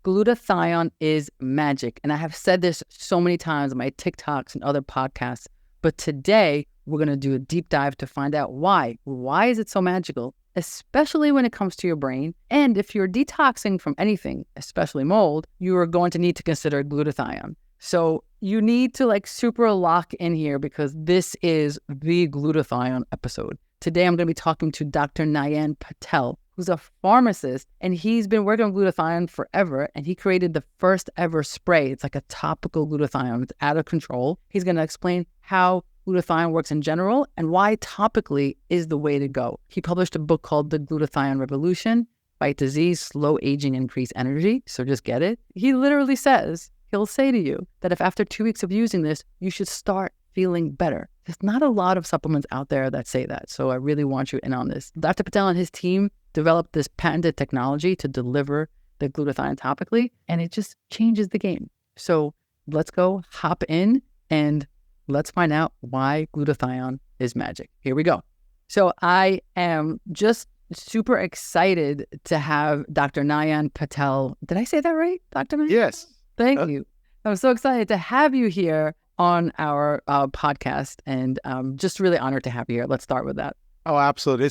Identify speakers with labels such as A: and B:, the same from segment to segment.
A: Glutathione is magic. And I have said this so many times on my TikToks and other podcasts. But today, we're going to do a deep dive to find out why. Why is it so magical, especially when it comes to your brain? And if you're detoxing from anything, especially mold, you are going to need to consider glutathione. So you need to super lock in here because this is the glutathione episode. Today, I'm going to be talking to Dr. Nayan Patel, who's a pharmacist, and he's been working on glutathione forever, and he created the first ever spray. It's like a topical glutathione. It's out of control. He's going to explain how glutathione works in general and why topically is the way to go. He published a book called The Glutathione Revolution, Fight Disease, Slow Aging, Increase Energy. So just get it. He literally says, he'll say to you that if after 2 weeks of using this, you should start feeling better. There's not a lot of supplements out there that say that. So I really want you in on this. Dr. Patel and his team developed this patented technology to deliver the glutathione topically, and it just changes the game. So let's go hop in and let's find out why glutathione is magic. Here we go. So I am just super excited to have Dr. Nayan Patel. Did I say that right, Dr. Nayan?
B: Yes.
A: Thank you. I'm so excited to have you here on our podcast, and just really honored to have you here. Let's start with that.
B: Oh, absolutely.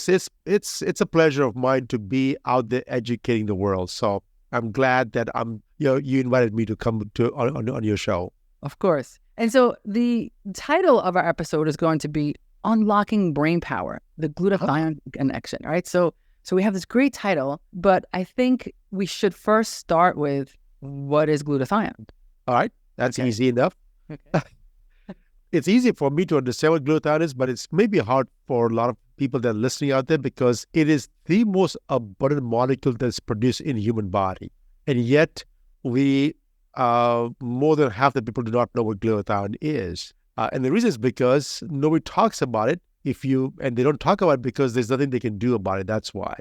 B: It's a pleasure of mine to be out there educating the world. So I'm glad that you invited me to come to on your show.
A: Of course. And so the title of our episode is going to be Unlocking Brain Power, the Glutathione Connection, right? So we have this great title, but I think we should first start with what is glutathione?
B: All right. That's
A: Okay.
B: easy enough.
A: Okay.
B: It's easy for me to understand what glutathione is, but it's maybe hard for a lot of people that are listening out there because it is the most abundant molecule that's produced in the human body. And yet we, more than half the people do not know what glutathione is. And the reason is because nobody talks about it and they don't talk about it because there's nothing they can do about it. That's why.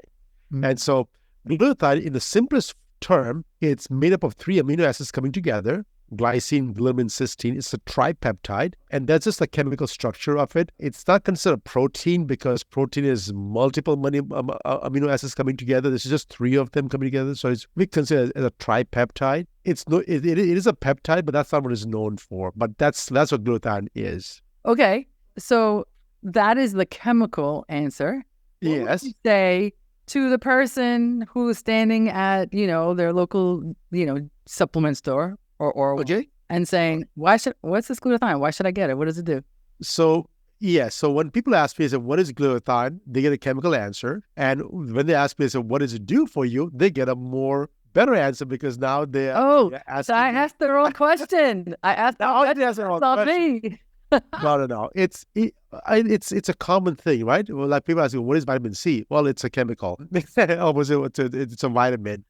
A: Mm-hmm.
B: And so glutathione, in the simplest term, it's made up of 3 amino acids coming together. Glycine, glutamine, cysteine. It's a tripeptide, and that's just the chemical structure of it. It's not considered a protein because protein is multiple amino acids coming together. This is just 3 of them coming together, so we consider it as a tripeptide. It is a peptide, but that's not what it's known for. But that's what glutathione is.
A: Okay, so that is the chemical answer. What would
B: Yes.
A: you say to the person who's standing at their local supplement store or
B: Okay.
A: and saying, what's this glutathione? Why should I get it? What does it do?
B: So when people ask me, I say, what is glutathione? They get a chemical answer. And when they ask me, I say, what does it do for you? They get a better answer because now they're asking.
A: So I asked the wrong question. I asked
B: No, I didn't ask the wrong
A: not
B: question.
A: me.
B: No. It's a common thing, right? Well, like people ask me, what is vitamin C? Well, it's a chemical. It's a vitamin.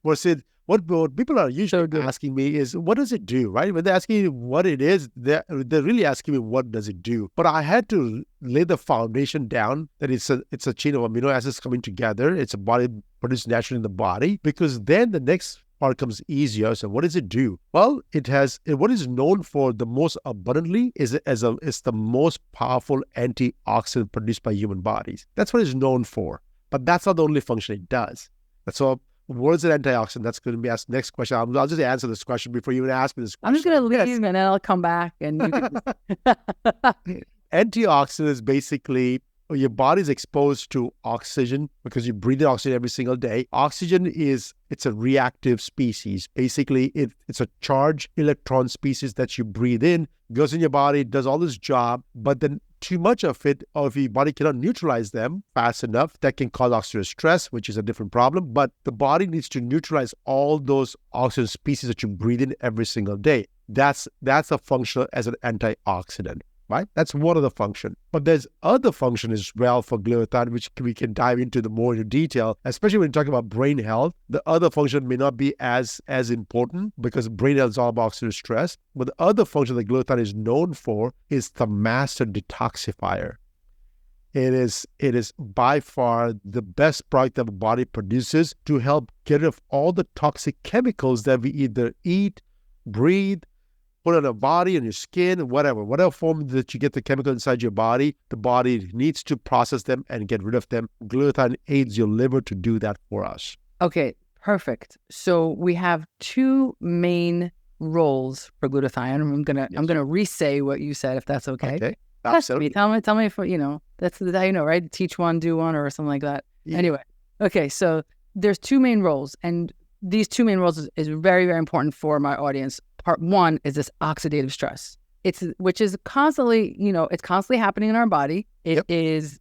B: What people are usually asking me is, what does it do, right? When they're asking me what it is, they're really asking me, what does it do? But I had to lay the foundation down that it's a chain of amino acids coming together. It's a body produced naturally in the body, because then the next part comes easier. So what does it do? Well, what is known for the most abundantly is the most powerful antioxidant produced by human bodies. That's what it's known for. But that's not the only function it does. So what is an antioxidant? That's going to be asked next question. I'll just answer this question before you even ask me this question.
A: I'm just going to leave and then I'll come back. And you can...
B: Antioxidant is basically your body's exposed to oxygen because you breathe in oxygen every single day. Oxygen it's a reactive species. Basically, it's a charged electron species that you breathe in, goes in your body, does all this job, but then too much of it, or if your body cannot neutralize them fast enough, that can cause oxidative stress, which is a different problem. But the body needs to neutralize all those oxygen species that you breathe in every single day. That's a function as an antioxidant, right? That's one of the function. But there's other function as well for glutathione, which we can dive into more into detail, especially when you talk about brain health. The other function may not be as important because brain health is all about oxidative stress. But the other function that glutathione is known for is the master detoxifier. It is by far the best product that the body produces to help get rid of all the toxic chemicals that we either eat, breathe, put on our body, on your skin, whatever form that you get the chemical inside your body, the body needs to process them and get rid of them. Glutathione aids your liver to do that for us.
A: Okay, Perfect. So we have two main roles for glutathione. I'm gonna re-say what you said, if that's okay.
B: Okay.
A: Test
B: Absolutely.
A: me. Tell me if that's how you know, right? Teach one, do one, or something like that.
B: Yeah.
A: Anyway, okay. So there's two main roles, and these two main roles is very, very important for my audience. Part one is this oxidative stress. Which is constantly, it's constantly happening in our body. It is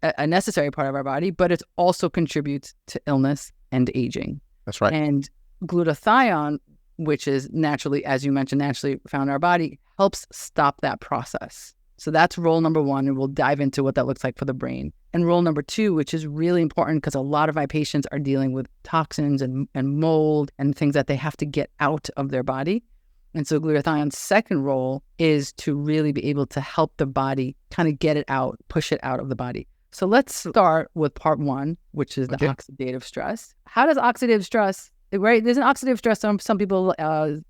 A: a necessary part of our body, but it also contributes to illness and aging.
B: That's right.
A: And glutathione, which is naturally, as you mentioned, naturally found in our body, helps stop that process. So that's role number one, and we'll dive into what that looks like for the brain. And role number two, which is really important because a lot of my patients are dealing with toxins and mold and things that they have to get out of their body. And so glutathione's second role is to really be able to help the body kind of get it out, push it out of the body. So let's start with part one, which is the oxidative stress. How does oxidative stress, right? There's an oxidative stress. Some people,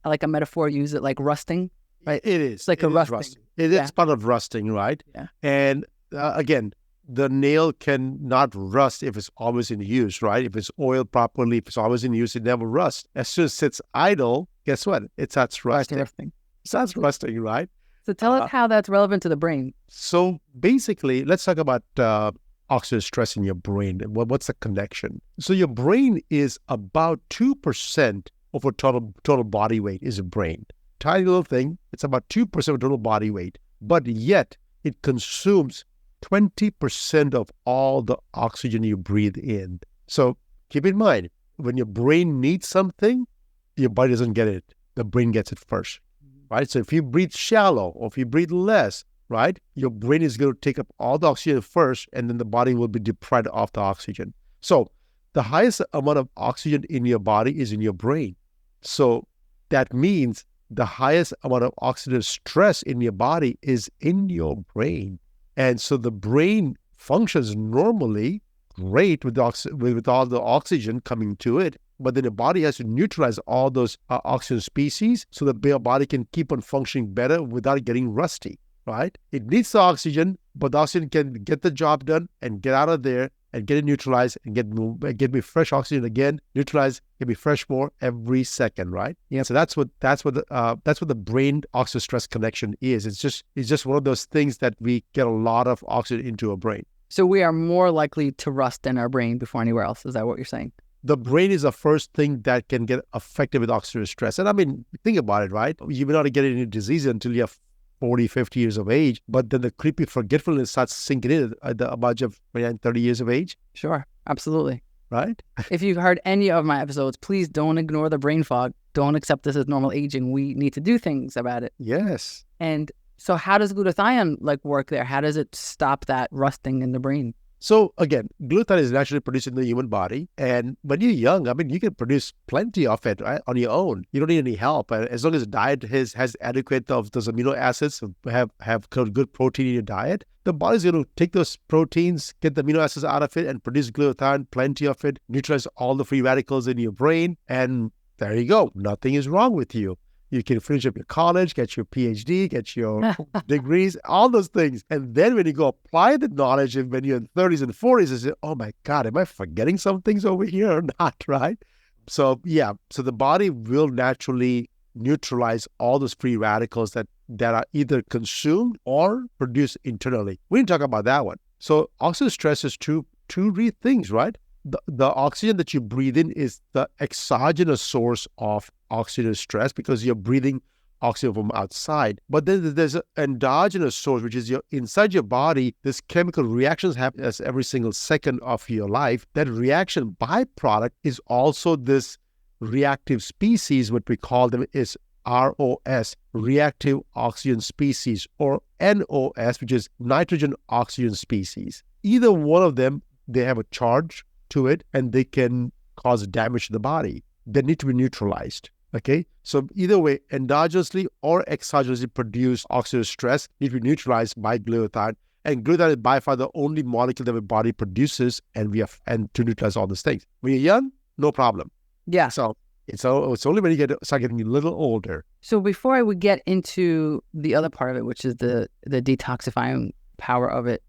A: like a metaphor, use it like rusting, right?
B: It is.
A: It's like a rusting.
B: It is part of rusting, right?
A: Yeah.
B: And again, the nail can not rust if it's always in use, right? If it's oiled properly, if it's always in use, it never rusts. As soon as it sits idle, guess what? It starts rusting. It starts rusting, right?
A: So tell us how that's relevant to the brain.
B: So basically, let's talk about oxidative stress in your brain. What's the connection? So your brain is about 2% of a total body weight is a brain. Tiny little thing. It's about 2% of total body weight. But yet, it consumes 20% of all the oxygen you breathe in. So keep in mind, when your brain needs something, your body doesn't get it. The brain gets it first, right? So if you breathe shallow or if you breathe less, right, your brain is going to take up all the oxygen first, and then the body will be deprived of the oxygen. So the highest amount of oxygen in your body is in your brain. So that means the highest amount of oxidative stress in your body is in your brain. And so the brain functions normally great with all the oxygen coming to it, but then the body has to neutralize all those oxygen species so that your body can keep on functioning better without getting rusty, right? It needs the oxygen, but the oxygen can get the job done and get out of there and get it neutralized and get me fresh oxygen again, neutralized, get me fresh more every second, right? Yeah. So that's what the brain oxidative stress connection is. It's just one of those things that we get a lot of oxygen into our brain.
A: So we are more likely to rust in our brain before anywhere else. Is that what you're saying?
B: The brain is the first thing that can get affected with oxidative stress. And I mean, think about it, right? You may not get any disease until you have 40, 50 years of age, but then the creepy forgetfulness starts sinking in at the age of 29, 30 years of age.
A: Sure, absolutely.
B: Right?
A: If you've heard any of my episodes, please don't ignore the brain fog. Don't accept this as normal aging. We need to do things about it.
B: Yes.
A: And so how does glutathione work there? How does it stop that rusting in the brain?
B: So again, glutathione is naturally produced in the human body. And when you're young, I mean, you can produce plenty of it, right, on your own. You don't need any help. As long as the diet has adequate of those amino acids, have good protein in your diet, the body's going to take those proteins, get the amino acids out of it, and produce glutathione, plenty of it, neutralize all the free radicals in your brain. And there you go. Nothing is wrong with you. You can finish up your college, get your PhD, get your degrees, all those things. And then when you go apply the knowledge, and when you're in 30s and 40s, you say, oh my God, am I forgetting some things over here or not, right? So yeah, so the body will naturally neutralize all those free radicals that are either consumed or produced internally. We didn't talk about that one. So oxidative stress is two things, right? The oxygen that you breathe in is the exogenous source of oxidative stress because you're breathing oxygen from outside. But then there's an endogenous source, which is inside your body. This chemical reactions happen every single second of your life. That reaction byproduct is also this reactive species, what we call them is ROS, reactive oxygen species, or NOS, which is nitrogen oxygen species. Either one of them, they have a charge to it and they can cause damage to the body. They need to be neutralized. Okay, so either way, endogenously or exogenously produced oxidative stress need to be neutralized by glutathione. And glutathione is by far the only molecule that the body produces, and to neutralize all these things. When you're young, no problem.
A: Yeah.
B: So it's only when you start getting a little older.
A: So before I would get into the other part of it, which is the detoxifying power of it,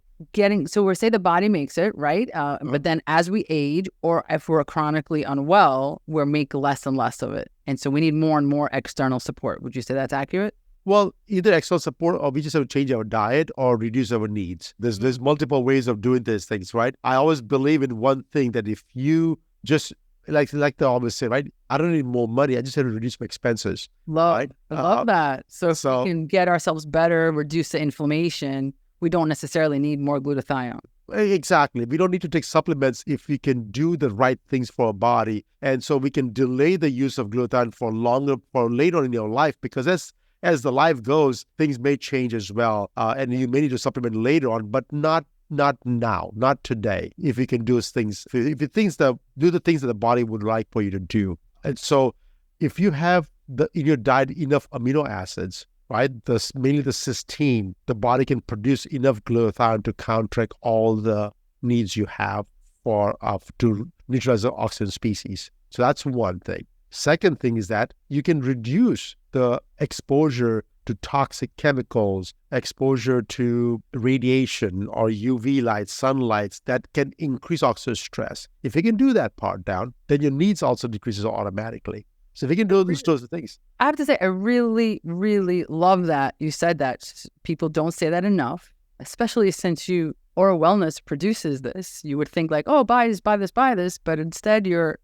A: so we're say the body makes it, right? But then as we age, or if we're chronically unwell, we'll make less and less of it. And so we need more and more external support. Would you say that's accurate?
B: Well, either external support, or we just have to change our diet or reduce our needs. There's multiple ways of doing these things, right? I always believe in one thing, that if you just, like they always say, right? I don't need more money. I just have to reduce my expenses.
A: I love that. So if we can get ourselves better, reduce the inflammation, we don't necessarily need more glutathione.
B: Exactly. We don't need to take supplements if we can do the right things for our body. And so we can delay the use of glutathione for later on in your life, because as the life goes, things may change as well. And you may need to supplement later on, but not now, not today. If you can do things, do the things that the body would like for you to do. And so if you have in your diet enough amino acids, right, mainly the cysteine, the body can produce enough glutathione to counteract all the needs you have to neutralize the oxidant species. So that's one thing. Second thing is that you can reduce the exposure to toxic chemicals, exposure to radiation or UV light, sunlights that can increase oxidative stress. If you can do that part down, then your needs also decreases automatically. So if you can do those things.
A: I have to say, I really, really love that you said that. People don't say that enough, especially since Oral Wellness produces this. You would think like, oh, buy this, buy this, buy this. But instead it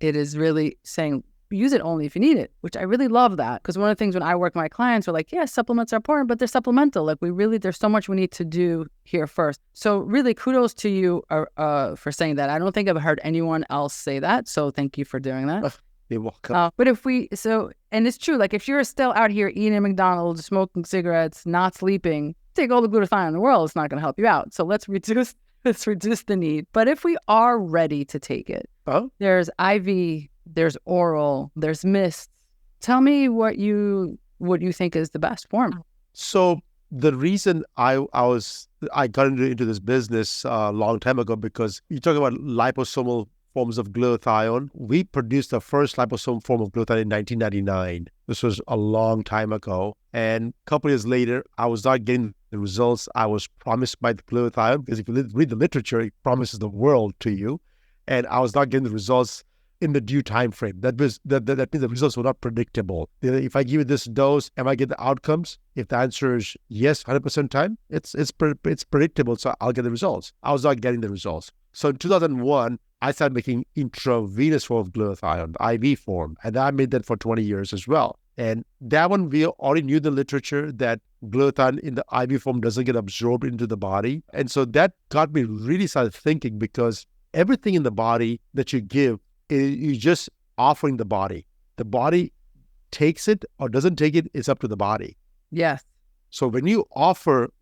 A: is really saying, use it only if you need it, which I really love that. Because one of the things when I work with my clients, we're like, yeah, supplements are important, but they're supplemental. Like there's so much we need to do here first. So really kudos to you for saying that. I don't think I've heard anyone else say that. So thank you for doing that.
B: You're welcome.
A: But and it's true, like if you're still out here eating at McDonald's, smoking cigarettes, not sleeping, take all the glutathione in the world, it's not going to help you out. So let's reduce the need. But if we are ready to take it, there's IV, there's oral, there's mist. Tell me what you think is the best form.
B: So the reason I got into this business a long time ago, because you talk about liposomal forms of glutathione. We produced the first liposomal form of glutathione in 1999. This was a long time ago. And a couple years later, I was not getting the results I was promised by the glutathione, because if you read the literature, it promises the world to you. And I was not getting the results in the due time frame. That means the results were not predictable. If I give you this dose, am I get the outcomes? If the answer is yes, 100% time, it's predictable, so I'll get the results. I was not getting the results. So in 2001, I started making intravenous form of glutathione, the IV form, and I made that for 20 years as well. And that one, we already knew the literature that glutathione in the IV form doesn't get absorbed into the body. And so that got me really started thinking, because everything in the body that you give, you're just offering the body. The body takes it or doesn't take it, it's up to the body.
A: Yes.
B: So when you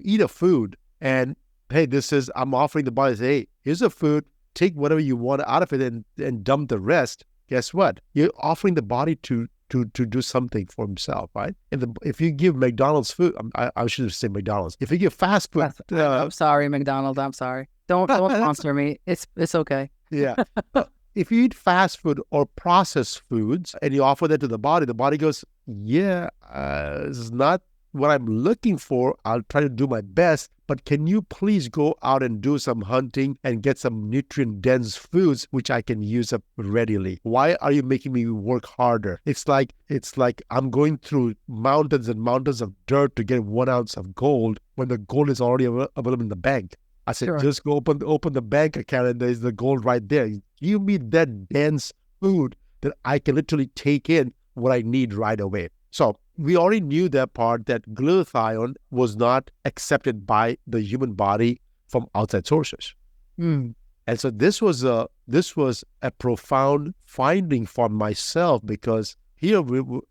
B: eat a food and, hey, I'm offering the body, say, hey, here's a food, take whatever you want out of it and dump the rest. Guess what? You're offering the body to do something for himself, right? If you give McDonald's food, I should say McDonald's. If you give fast food,
A: I'm sorry, McDonald's. I'm sorry. Don't sponsor me. It's okay.
B: Yeah. If you eat fast food or processed foods and you offer that to the body goes, yeah, this is not what I'm looking for. I'll try to do my best, but can you please go out and do some hunting and get some nutrient-dense foods which I can use up readily? Why are you making me work harder? It's like I'm going through mountains and mountains of dirt to get 1 ounce of gold when the gold is already available in the bank. I said, sure. Just go open the bank account and there's the gold right there. Give me that dense food that I can literally take in what I need right away. So we already knew that part, that glutathione was not accepted by the human body from outside sources. And so this was a profound finding for myself, because here,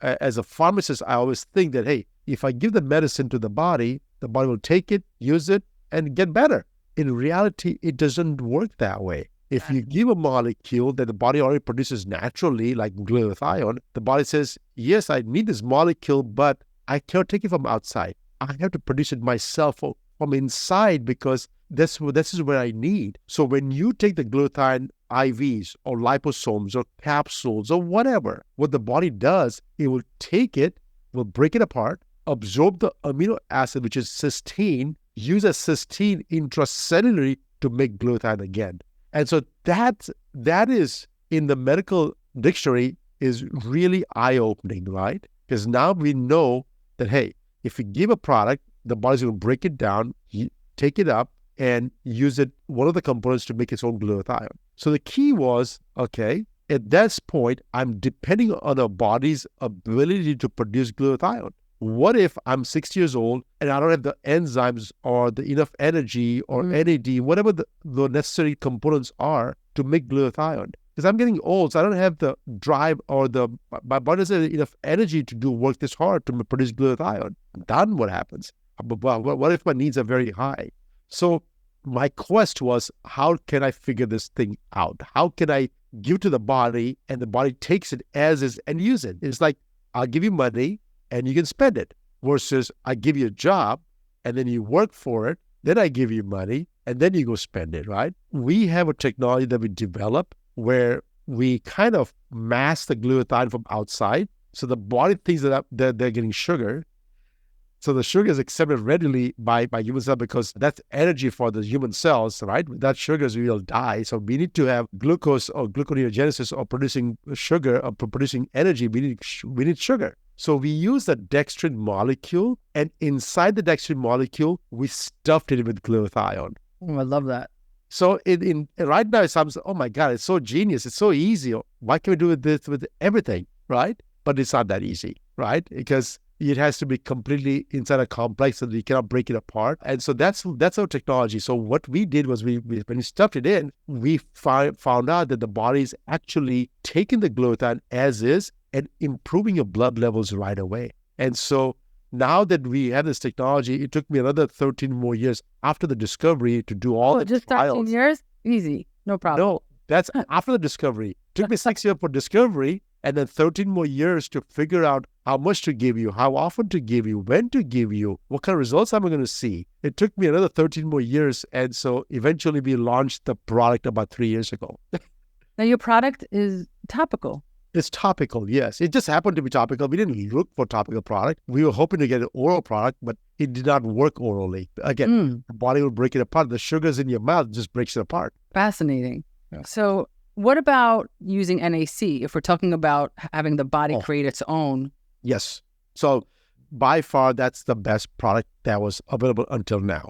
B: as a pharmacist, I always think that, hey, if I give the medicine to the body will take it, use it, and get better. In reality, it doesn't work that way. If you give a molecule that the body already produces naturally, like glutathione, the body says, yes, I need this molecule, but I can't take it from outside. I have to produce it myself from inside, because this is what I need. So when you take the glutathione IVs or liposomes or capsules or whatever, what the body does, it will take it, will break it apart, absorb the amino acid, which is cysteine, use a cysteine intracellularly to make glutathione again. And so that is in the medical dictionary is really eye-opening, right? Because now we know that, hey, if you give a product, the body's going to break it down, take it up, and use it, one of the components to make its own glutathione. So the key was, okay, at this point, I'm depending on our body's ability to produce glutathione. What if I'm 60 years old and I don't have the enzymes or the enough energy or NAD, whatever the necessary components are to make glutathione? Because I'm getting old, so I don't have the drive or my body doesn't have enough energy to do work this hard to produce glutathione. Then what happens? What if my needs are very high? So my quest was, how can I figure this thing out? How can I give to the body and the body takes it as is and use it? It's like, I'll give you money and you can spend it, versus I give you a job and then you work for it, then I give you money and then you go spend it, right? We have a technology that we develop where we kind of mask the glutathione from outside. So the body thinks that they're getting sugar. So the sugar is accepted readily by human cells because that's energy for the human cells, right? Without sugars, we will die. So we need to have glucose or gluconeogenesis or producing sugar or producing energy. We need sugar. So we use the dextrin molecule, and inside the dextrin molecule, we stuffed it with glutathione.
A: Oh, I love that.
B: So right now, it sounds, oh my God, it's so genius. It's so easy. Why can't we do this with everything, right? But it's not that easy, right? Because it has to be completely inside a complex and you cannot break it apart. And so that's our technology. So what we did was when we stuffed it in, we found out that the body is actually taking the glutathione as is and improving your blood levels right away. And so now that we have this technology, it took me another 13 more years after the discovery to do all the
A: just
B: trials.
A: 13 years? Easy. No problem.
B: No, that's after the discovery. It took me 6 years for discovery, and then 13 more years to figure out how much to give you, how often to give you, when to give you, what kind of results am I going to see. It took me another 13 more years, and so eventually we launched the product about 3 years ago.
A: Now your product is topical.
B: It's topical, yes. It just happened to be topical. We didn't look for topical product. We were hoping to get an oral product, but it did not work orally. Again, the body will break it apart. The sugars in your mouth just breaks it apart.
A: Fascinating.
B: Yeah.
A: So what about using NAC? If we're talking about having the body create its own.
B: Yes. So by far, that's the best product that was available until now.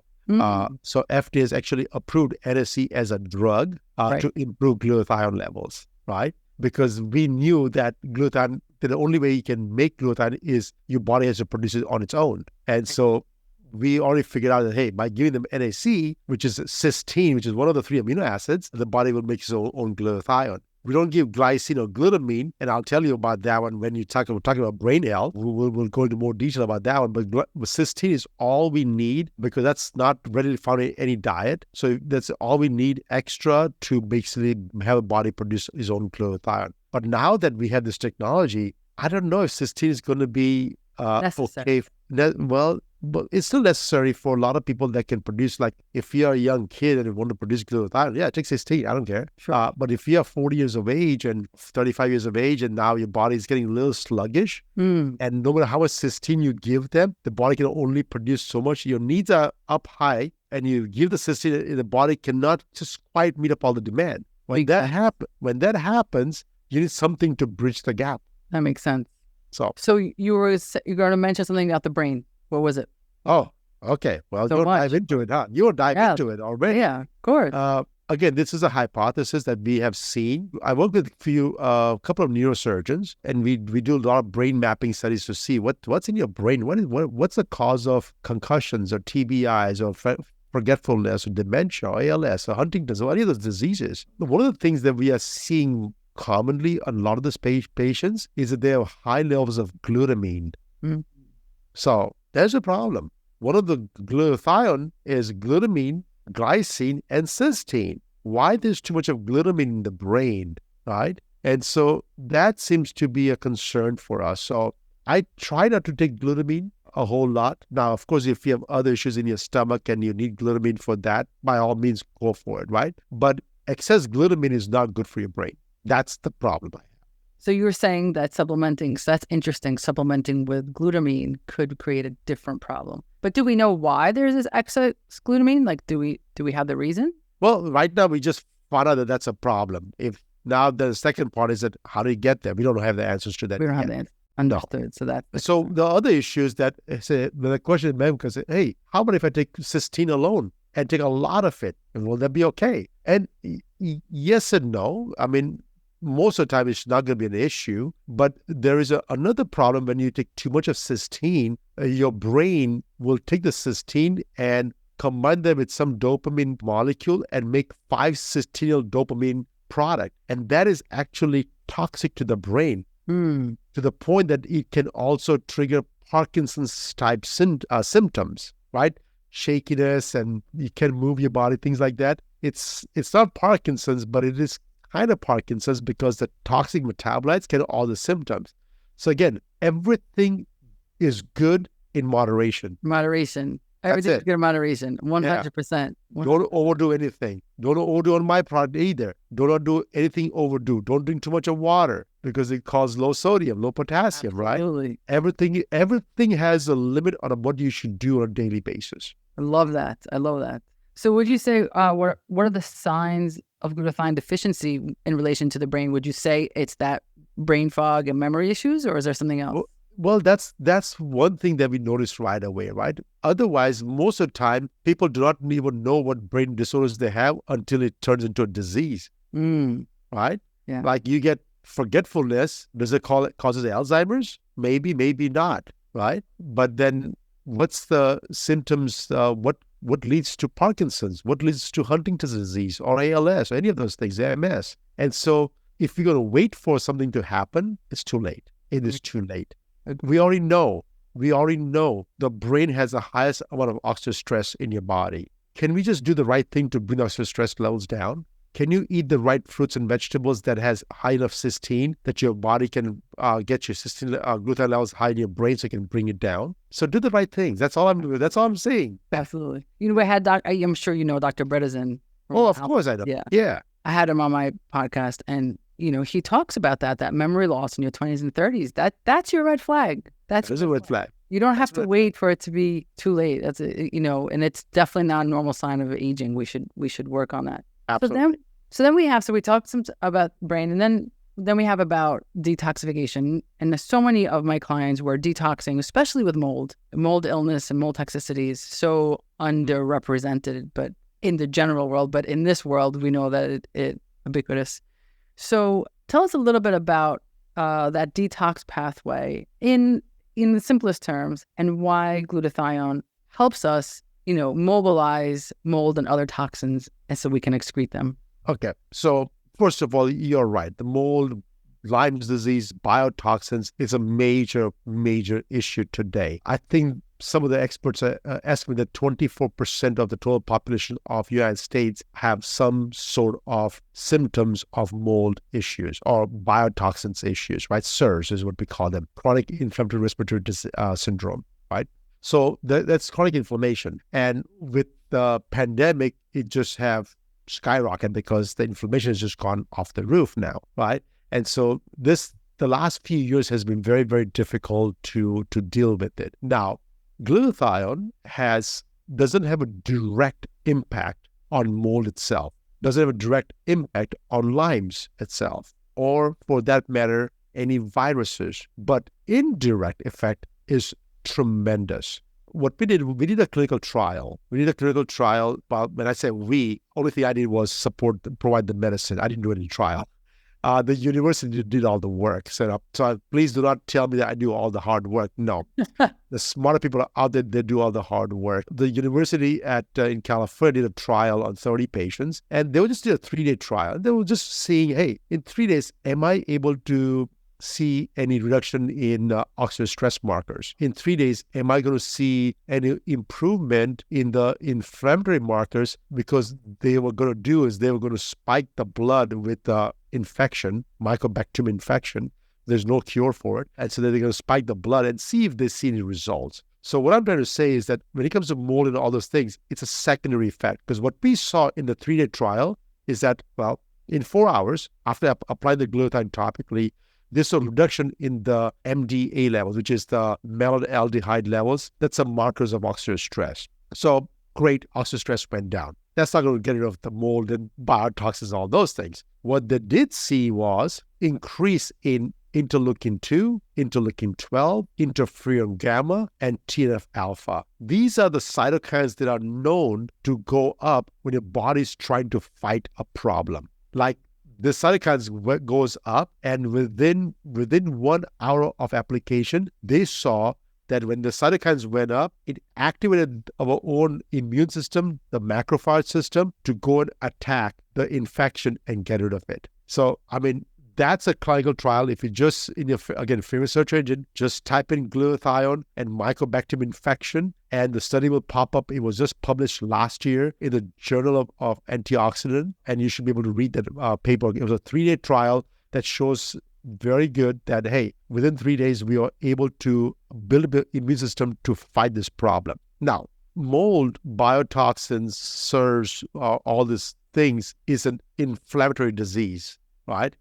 B: So FDA has actually approved NAC as a drug to improve glutathione levels, right? Because we knew that glutathione, the only way you can make glutathione is your body has to produce it on its own. And so we already figured out that, hey, by giving them NAC, which is cysteine, which is one of the 3 amino acids, the body will make its own glutathione. We don't give glycine or glutamine, and I'll tell you about that one when we're talking about brain health. We'll go into more detail about that one, but cysteine is all we need because that's not readily found in any diet. So that's all we need extra to basically have a body produce its own glutathione. But now that we have this technology, I don't know if cysteine is going to be
A: necessary.
B: Well, but it's still necessary for a lot of people that can produce, like if you're a young kid and you want to produce glutathione, yeah, take cysteine, I don't care.
A: Sure.
B: But if you're 40 years of age and 35 years of age and now your body is getting a little sluggish, and no matter how much cysteine you give them, the body can only produce so much. Your needs are up high and you give the cysteine, the body cannot just quite meet up all the demand. When that happens, you need something to bridge the gap.
A: That makes sense.
B: So
A: you're going to mention something about the brain. What was it?
B: Oh, okay. Well,
A: So
B: you'll
A: much.
B: dive into it, huh? You'll dive into it already.
A: Yeah, of course.
B: Again, this is a hypothesis that we have seen. I work with a couple of neurosurgeons, and we do a lot of brain mapping studies to see what's in your brain. What's the cause of concussions or TBIs or forgetfulness or dementia or ALS or Huntington's or any of those diseases. One of the things that we are seeing commonly on a lot of these patients is that they have high levels of glutamine. So there's a problem. One of the glutathione is glutamine, glycine, and cysteine. Why there's too much of glutamine in the brain, right? And so that seems to be a concern for us. So I try not to take glutamine a whole lot. Now, of course, if you have other issues in your stomach and you need glutamine for that, by all means, go for it, right? But excess glutamine is not good for your brain. That's the problem I have.
A: So you were saying that supplementing, so that's interesting, supplementing with glutamine could create a different problem. But do we know why there's this excess glutamine? Like, do we have the reason?
B: Well, right now we just found out that that's a problem. If now the second part is that how do you get there? We don't have the answers to that.
A: We don't have the answer. Understood.
B: No. So the other issue is that the question may because hey, how about if I take cysteine alone and take a lot of it? And will that be okay? And yes and no. I mean, most of the time it's not going to be an issue, but there is another problem when you take too much of cysteine. Your brain will take the cysteine and combine them with some dopamine molecule and make 5-cystenyl dopamine product. And that is actually toxic to the brain to the point that it can also trigger Parkinson's type symptoms, right? Shakiness, and you can't move your body, things like that. It's not Parkinson's, but it is kind of Parkinson's because the toxic metabolites get all the symptoms. So again, everything is good in moderation.
A: Moderation. Everything's good in moderation. 100%.
B: Don't overdo anything. Don't overdo on my product either. Don't do anything overdo. Don't drink too much of water because it causes low sodium, low potassium,
A: Absolutely.
B: Right? Everything has a limit on what you should do on a daily basis.
A: I love that. So would you say, what are the signs of glutathione deficiency in relation to the brain? Would you say it's that brain fog and memory issues, or is there something else?
B: Well, that's one thing that we notice right away, right? Otherwise, most of the time, people do not even know what brain disorders they have until it turns into a disease, right?
A: Yeah.
B: Like you get forgetfulness. Does it causes Alzheimer's? Maybe, maybe not, right? But then what's the symptoms? What leads to Parkinson's? What leads to Huntington's disease or ALS or any of those things, MS? And so if you're going to wait for something to happen, it's too late. It is too late. We already know the brain has the highest amount of oxidative stress in your body. Can we just do the right thing to bring oxidative stress levels down? Can you eat the right fruits and vegetables that has high enough cysteine that your body can get your cysteine glutathione levels high in your brain so it can bring it down? So do the right things. That's all I'm saying.
A: Absolutely. You know, we had I'm sure you know Dr. Bredesen.
B: Oh, of course I know. Yeah.
A: I had him on my podcast, and you know, he talks about that memory loss in your 20s and 30s. That's your red flag. That's
B: a red flag.
A: You don't have to wait for it to be too late. That's and it's definitely not a normal sign of aging. We should work on that.
B: Absolutely.
A: So we talked about brain, and then we have about detoxification. And there's so many of my clients were detoxing, especially with mold illness and mold toxicity is so underrepresented, but in the general world, but in this world, we know that it ubiquitous. So tell us a little bit about that detox pathway in the simplest terms, and why glutathione helps us, mobilize mold and other toxins, and so we can excrete them.
B: Okay. So first of all, you're right. The mold, Lyme's disease, biotoxins is a major, major issue today. I think some of the experts estimate that 24% of the total population of the United States have some sort of symptoms of mold issues or biotoxins issues, right? CIRS is what we call them, chronic inflammatory respiratory syndrome, right? So that's chronic inflammation. And with the pandemic, it just have skyrocketed because the inflammation has just gone off the roof now, right? And so the last few years has been very, very difficult to deal with it. Now, glutathione doesn't have a direct impact on mold itself, doesn't have a direct impact on Lyme's itself, or for that matter, any viruses, but indirect effect is tremendous. What we did a clinical trial. But when I say we, only thing I did was provide the medicine. I didn't do any trial. The university did all the work set up. So please do not tell me that I do all the hard work. No. The smarter people out there, they do all the hard work. The university in California did a trial on 30 patients, and they just did a 3-day trial. They were just seeing, hey, in 3 days, am I able to see any reduction in oxidative stress markers? In 3 days, am I going to see any improvement in the inflammatory markers? Because they were going to spike the blood with infection, mycobacterium infection. There's no cure for it. And so they're going to spike the blood and see if they see any results. So what I'm trying to say is that when it comes to mold and all those things, it's a secondary effect. Because what we saw in the 3-day trial is that, well, in 4 hours, after applying the glutathione topically, There's a reduction in the MDA levels, which is the malonaldehyde levels. That's some markers of oxidative stress. So great, oxidative stress went down. That's not going to get rid of the mold and biotoxins, all those things. What they did see was increase in interleukin-2, interleukin-12, interferon gamma, and TNF-alpha. These are the cytokines that are known to go up when your body's trying to fight a problem. Like the cytokines goes up, and within 1 hour of application, they saw that when the cytokines went up, it activated our own immune system, the macrophage system, to go and attack the infection and get rid of it. So, I mean, that's a clinical trial. If you just, in your, again, favorite search engine, just type in glutathione and mycobacterium infection, and the study will pop up. It was just published last year in the Journal of Antioxidant, and you should be able to read that paper. It was a 3-day trial that shows very good that, hey, within 3 days, we are able to build an immune system to fight this problem. Now, mold, biotoxins, SIRS, all these things is an inflammatory disease, right?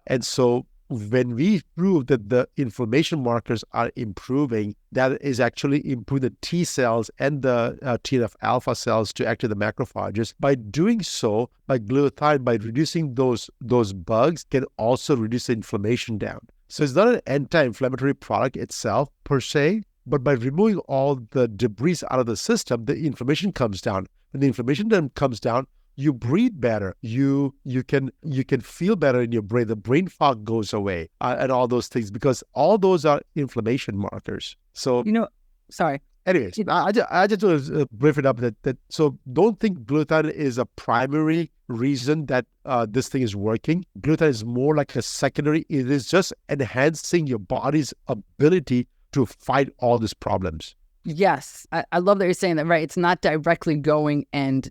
B: And so when we prove that the inflammation markers are improving, that is actually improving the T cells and the TNF-alpha cells to activate the macrophages. By doing so, by glutathione, by reducing those bugs, can also reduce the inflammation down. So it's not an anti-inflammatory product itself per se, but by removing all the debris out of the system, the inflammation comes down. When the inflammation then comes down, you breathe better. You can feel better in your brain. The brain fog goes away, and all those things, because all those are inflammation markers. So
A: sorry.
B: Anyways, I just want to brief it up that so don't think glutathione is a primary reason that this thing is working. Glutathione is more like a secondary. It is just enhancing your body's ability to fight all these problems.
A: Yes, I love that you're saying that, right? It's not directly going and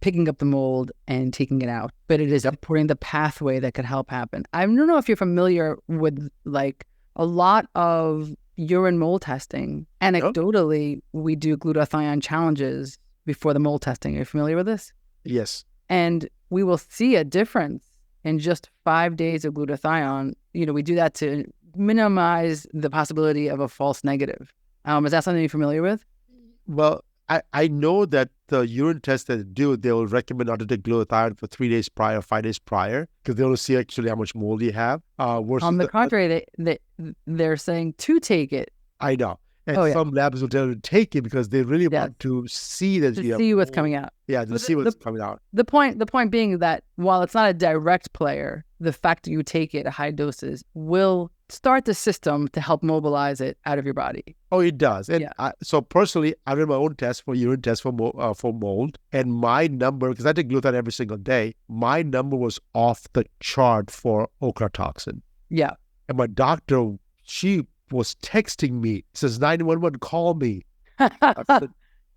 A: picking up the mold and taking it out, but it is supporting the pathway that could help happen. I don't know if you're familiar with like a lot of urine mold testing. Anecdotally, we do glutathione challenges before the mold testing. Are you familiar with this?
B: Yes.
A: And we will see a difference in just 5 days of glutathione. We do that to minimize the possibility of a false negative. Is that something you're familiar with?
B: Well, I know that the urine test that they will recommend not to take glutathione for 3 days prior, 5 days prior, because they want to see actually how much mold you have.
A: On the contrary, they're saying to take it.
B: I know. And some labs will tell you to take it because they really want to see that you have
A: see what's
B: mold.
A: coming out.
B: Yeah, to see what's coming out.
A: The point being that while it's not a direct player, the fact that you take it at high doses will start the system to help mobilize it out of your body.
B: Oh, it does. And so personally, I did my own test for urine test for mold, and my number, because I take glutathione every single day, my number was off the chart for ochratoxin.
A: Yeah.
B: And my doctor, she was texting me, says 911, call me.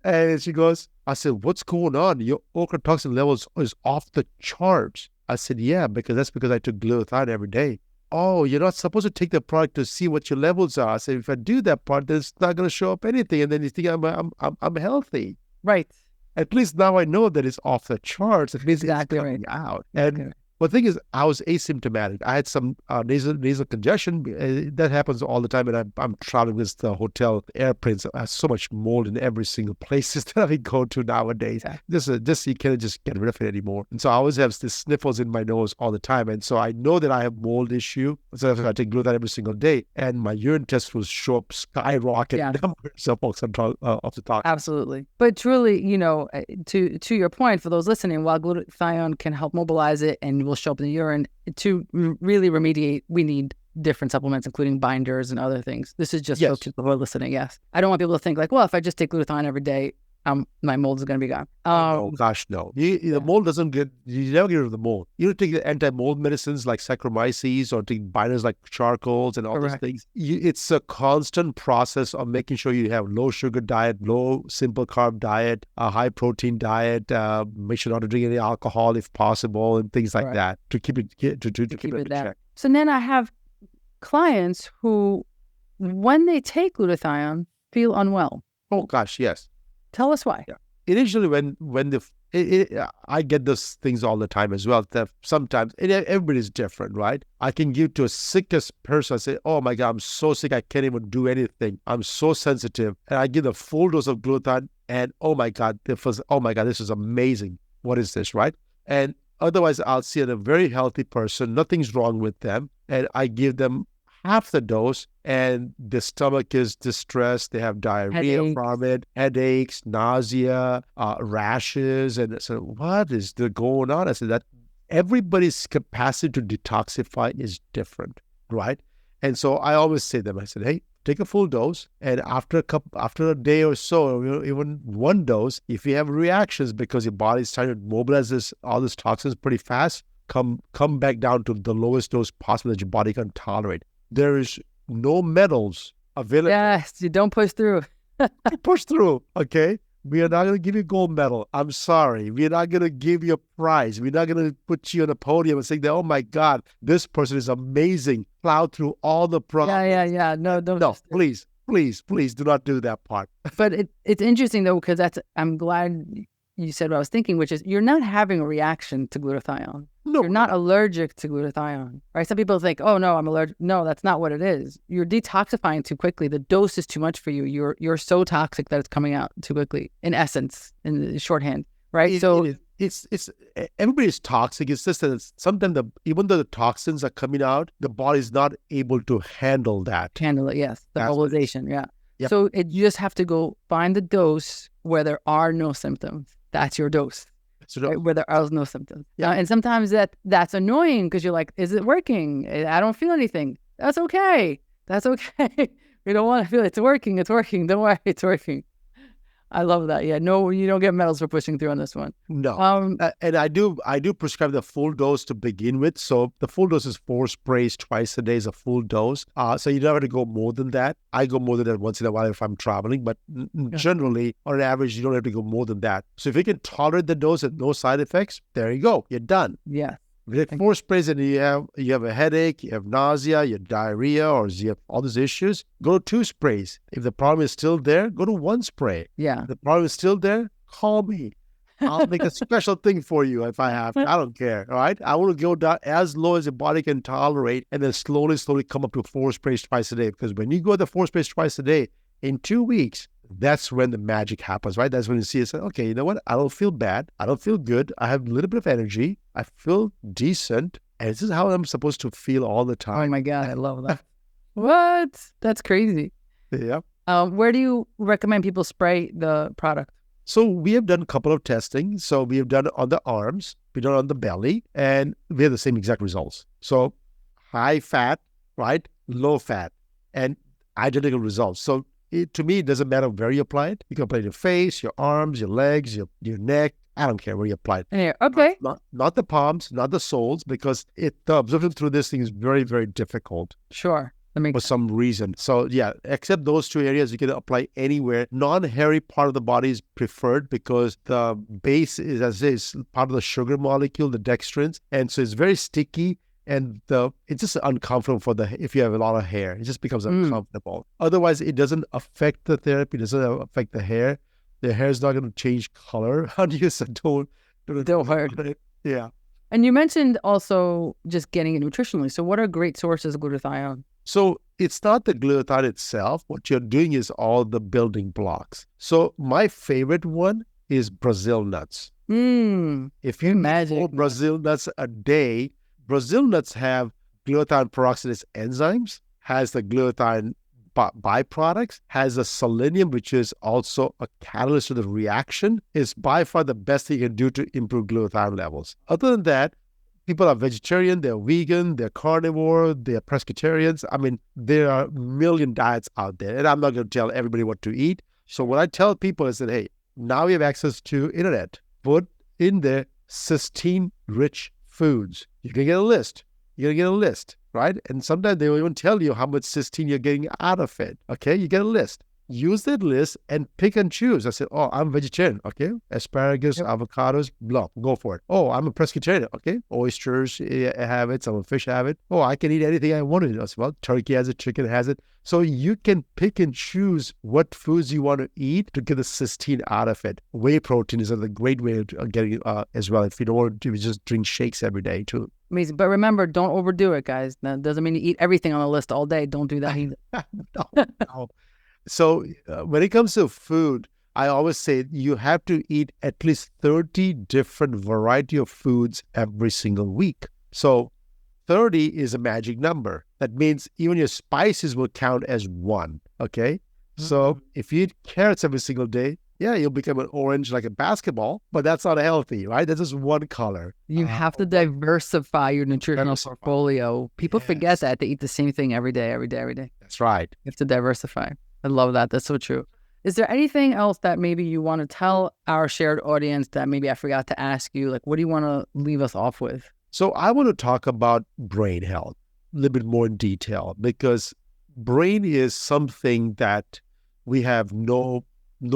B: And she goes, I said, what's going on? Your ochratoxin levels is off the charts. I said, yeah, because I took glutathione every day. Oh, you're not supposed to take the product to see what your levels are. I said, if I do that part, then it's not going to show up anything. And then you think I'm healthy.
A: Right.
B: At least now I know that it's off the charts. It means
A: exactly
B: it's coming out. And the thing is, I was asymptomatic. I had some nasal congestion. That happens all the time. And I'm traveling with the hotel airplanes. I have so much mold in every single place that I go to nowadays. Just you can't just get rid of it anymore. And so I always have this sniffles in my nose all the time. And so I know that I have mold issue. So I take glutathione every single day. And my urine test will show up skyrocket numbers of the talk.
A: Absolutely. But truly, to your point, for those listening, while glutathione can help mobilize it and will show up in the urine, to really remediate, we need different supplements, including binders and other things. This is just for people who are listening. Yes. I don't want people to think like, well, if I just take glutathione every day, my mold is going to be gone.
B: Oh gosh, no. The mold doesn't you never get rid of the mold. You don't take the anti-mold medicines like Saccharomyces or take binders like charcoals and all those things. It's a constant process of making sure you have low sugar diet, low simple carb diet, a high protein diet, make sure not to drink any alcohol if possible, and things like that to keep it in check.
A: So then I have clients who, when they take glutathione, feel unwell.
B: Oh gosh, yes.
A: Tell us why.
B: Yeah. Initially, when the I get those things all the time as well. That sometimes everybody's different, right? I can give to a sickest person. I say, "Oh my God, I'm so sick. I can't even do anything. I'm so sensitive." And I give a full dose of glutathione, and oh my God, this is amazing. What is this, right? And otherwise, I'll see a very healthy person. Nothing's wrong with them, and I give them half the dose, and the stomach is distressed. They have diarrhea from it, headaches, nausea, rashes. And I said, what is going on? I said that everybody's capacity to detoxify is different, right? And so I always say to them, I said, hey, take a full dose, and after a day or so, even one dose, if you have reactions because your body's trying to mobilize all these toxins pretty fast, come back down to the lowest dose possible that your body can tolerate. There is no medals available.
A: Yes, you don't push through.
B: Push through, okay? We are not going to give you a gold medal. I'm sorry. We're not going to give you a prize. We're not going to put you on a podium and say, that, oh my God, this person is amazing. Plow through all the problems.
A: Yeah. No,
B: please do not do that part.
A: But it's interesting though, because I'm glad you said what I was thinking, which is you're not having a reaction to glutathione.
B: No.
A: You're not allergic to glutathione, right? Some people think, oh no, I'm allergic. No, that's not what it is. You're detoxifying too quickly. The dose is too much for you. You're so toxic that it's coming out too quickly, in essence, in shorthand, right?
B: It's everybody's toxic. It's just that sometimes even though the toxins are coming out, the body's not able to handle that.
A: Handle it, yes. The mobilization, yeah.
B: Yep.
A: So you just have to go find the dose where there are no symptoms. That's your dose. Right, where there are no symptoms.
B: Yeah.
A: And sometimes that's annoying because you're like, is it working? I don't feel anything. That's okay. We don't want to feel it's working. Don't worry, it's working. I love that. Yeah, no, you don't get medals for pushing through on this one.
B: No. And I do prescribe the full dose to begin with. So the full dose is 4 sprays twice a day is a full dose. So you don't have to go more than that. I go more than that once in a while if I'm traveling, but generally, on average, you don't have to go more than that. So if you can tolerate the dose and no side effects, there you go. You're done.
A: Yeah.
B: If you take 4 sprays and you have a headache, you have nausea, you have diarrhea, or you have all these issues, go to 2 sprays. If the problem is still there, go to 1 spray.
A: Yeah.
B: If the problem is still there, call me. I'll make a special thing for you if I have to. I don't care, all right? I want to go down as low as your body can tolerate and then slowly come up to 4 sprays twice a day. Because when you go to 4 sprays twice a day, in 2 weeks, that's when the magic happens, right? That's when you see it. Okay, you know what? I don't feel bad. I don't feel good. I have a little bit of energy. I feel decent. And this is how I'm supposed to feel all the time.
A: Oh my God, I love that. What? That's crazy.
B: Yeah.
A: Where do you recommend people spray the product?
B: So we have done a couple of testing. So we have done it on the arms, we done it on the belly, and we have the same exact results. So high fat, right? Low fat, and identical results. So to me, it doesn't matter where you apply it. You can apply it in your face, your arms, your legs, your neck. I don't care where you apply it.
A: Here, okay.
B: Not the palms, not the soles, because the absorption through this thing is very, very difficult.
A: Sure. For
B: some reason. So yeah, except those 2 areas, you can apply anywhere. Non-hairy part of the body is preferred because the base is, as I say, part of the sugar molecule, the dextrins. And so it's very sticky. And it's just uncomfortable if you have a lot of hair. It just becomes uncomfortable. Otherwise, it doesn't affect the therapy. It doesn't affect the hair. The hair is not going to change color on you. So don't
A: worry.
B: Yeah.
A: And you mentioned also just getting it nutritionally. So what are great sources of glutathione?
B: So it's not the glutathione itself. What you're doing is all the building blocks. So my favorite one is Brazil nuts. If you eat 4 Brazil nuts a day, Brazil nuts have glutathione peroxidase enzymes, has the glutathione byproducts, has the selenium, which is also a catalyst to the reaction, is by far the best thing you can do to improve glutathione levels. Other than that, people are vegetarian, they're vegan, they're carnivore, they're pescatarians. I mean, there are a million diets out there, and I'm not going to tell everybody what to eat. So what I tell people is that, hey, now you have access to internet. Put in there cysteine-rich foods. You can get a list. You're going to get a list, right? And sometimes they will even tell you how much cysteine you're getting out of it. Okay, you get a list. use that list and pick and choose. I said, oh, I'm vegetarian. Okay. Asparagus, avocados, blah, go for it. Oh, I'm a pescatarian. Okay. Oysters have it. Some fish have it. Oh, I can eat anything I want to as well. Turkey has it. Chicken has it. So you can pick and choose what foods you want to eat to get the cysteine out of it. Whey protein is a great way of getting it as well. If you don't want to just drink shakes every day too.
A: Amazing. But remember, don't overdo it, guys. That doesn't mean you eat everything on the list all day. Don't do that either.
B: No. So when it comes to food, I always say you have to eat at least 30 different variety of foods every single week. So 30 is a magic number. That means even your spices will count as one, okay? So if you eat carrots every single day, yeah, you'll become an orange like a basketball, but that's not healthy, right? That's just one color.
A: You have to diversify your nutritional portfolio. People forget that. They eat the same thing every day.
B: That's right.
A: You have to diversify. I love that. That's so true. Is there anything else that maybe you want to tell our shared audience that maybe I forgot to ask you? Like, what do you want to leave us off with?
B: So I want to talk about brain health a little bit more in detail, because brain is something that we have no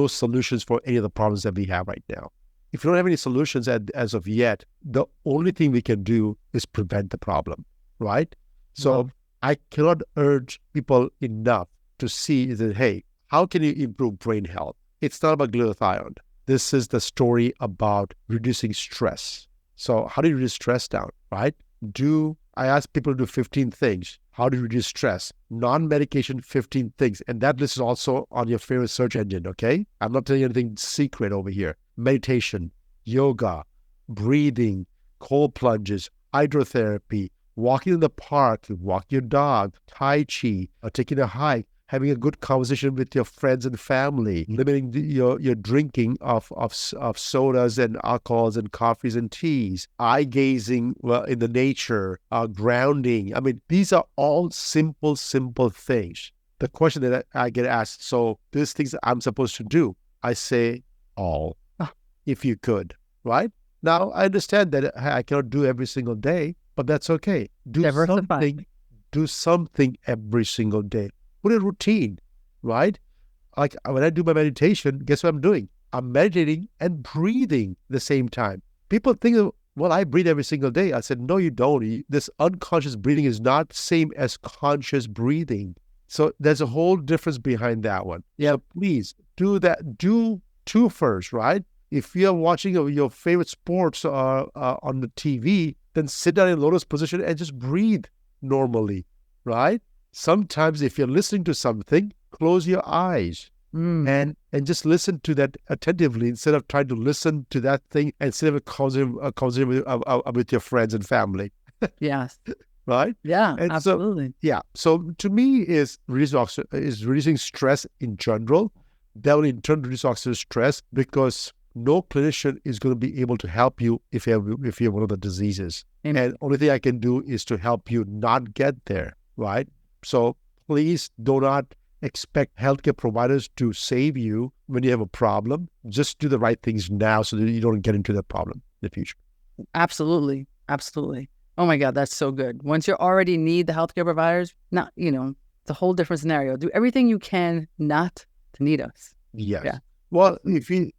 B: solutions for any of the problems that we have right now. If you don't have any solutions as of yet, the only thing we can do is prevent the problem, right? So I cannot urge people enough to see that, hey, how can you improve brain health? It's not about glutathione. This is the story about reducing stress. So how do you reduce stress down, right? I ask people to do 15 things. How do you reduce stress? Non-medication 15 things. And that list is also on your favorite search engine, okay? I'm not telling you anything secret over here. Meditation, yoga, breathing, cold plunges, hydrotherapy, walking in the park, walking your dog, Tai Chi, or taking a hike, having a good conversation with your friends and family, limiting your drinking of sodas and alcohols and coffees and teas, eye gazing in the nature, grounding. I mean, these are all simple things. The question that I get asked, so these things I'm supposed to do, I say all, if you could, right? Now, I understand that I cannot do every single day, but that's okay. Do something every single day. Put a routine, right? Like when I do my meditation, guess what I'm doing? I'm meditating and breathing at the same time. People think, well, I breathe every single day. I said, no, you don't. This unconscious breathing is not the same as conscious breathing. So there's a whole difference behind that one. Yeah, please do that. Do two first, right? If you're watching your favorite sports on the TV, then sit down in lotus position and just breathe normally, right? Sometimes if you're listening to something, close your eyes and just listen to that attentively instead of trying to listen to that thing and instead of conversation with your friends and family.
A: Yes.
B: Right?
A: Yeah,
B: and
A: absolutely.
B: So to me is reducing stress in general. That will in turn reduce oxidative stress, because no clinician is going to be able to help you if you have one of the diseases. And only thing I can do is to help you not get there, right? So please do not expect healthcare providers to save you when you have a problem. Just do the right things now so that you don't get into that problem in the future.
A: Absolutely. Oh my God, that's so good. Once you already need the healthcare providers, it's a whole different scenario. Do everything you can not to need us.
B: Yes.
A: Yeah.
B: Well, if you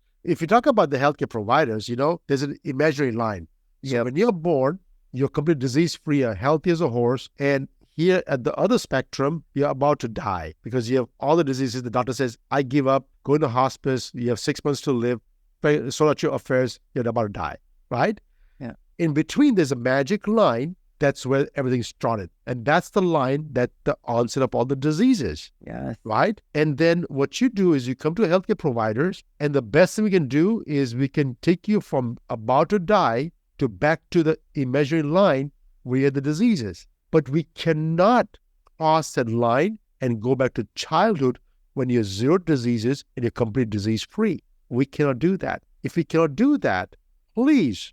B: talk about the healthcare providers, there's an imaginary line. So when you're born, you're completely disease-free, healthy as a horse, and here at the other spectrum, you're about to die because you have all the diseases. The doctor says, I give up, go into hospice, you have 6 months to live, sort out your affairs, you're about to die, right?
A: Yeah.
B: In between, there's a magic line. That's where everything started. And that's the line that the onset of all the diseases.
A: Yes.
B: Right? And then what you do is you come to healthcare providers, and the best thing we can do is we can take you from about to die to back to the imaginary line where you had the diseases. But we cannot cross that line and go back to childhood when you're zero diseases and you're completely disease-free. We cannot do that. If we cannot do that, please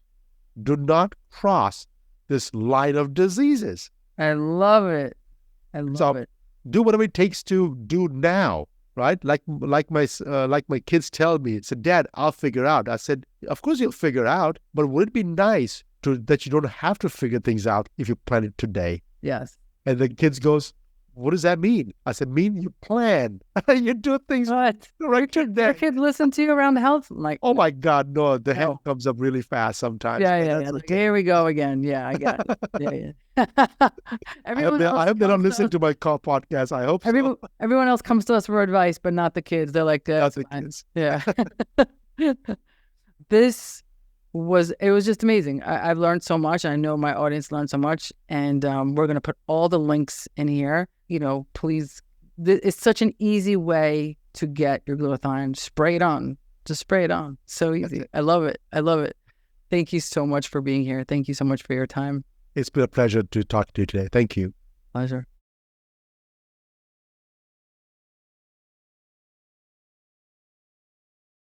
B: do not cross this line of diseases.
A: I love it.
B: Do whatever it takes to do now, right? Like my kids tell me, said, Dad, I'll figure out. I said, of course you'll figure out, but would it be nice that you don't have to figure things out if you plan it today?
A: Yes.
B: And the kids goes, what does that mean? I said, mean you plan. You do things
A: What?
B: right
A: Your
B: there.
A: kid listen to you around the house? I'm like,
B: Oh my God, no, the
A: no.
B: hell comes up really fast sometimes.
A: Yeah,
B: but
A: yeah,
B: that's
A: yeah. Like,
B: okay.
A: here we go again. Yeah, I got it. Yeah, yeah.
B: I hope they don't listen to my podcast. I hope so.
A: Everyone else comes to us for advice, but not the kids. They're like,
B: Not
A: that's
B: the
A: fine.
B: kids.
A: Yeah. It was just amazing. I've learned so much. I know my audience learned so much, and we're going to put all the links in here. Please, it's such an easy way to get your glutathione. Spray it on. Just spray it on. So easy. I love it. I love it. Thank you so much for being here. Thank you so much for your time.
B: It's been a pleasure to talk to you today. Thank you.
A: Pleasure.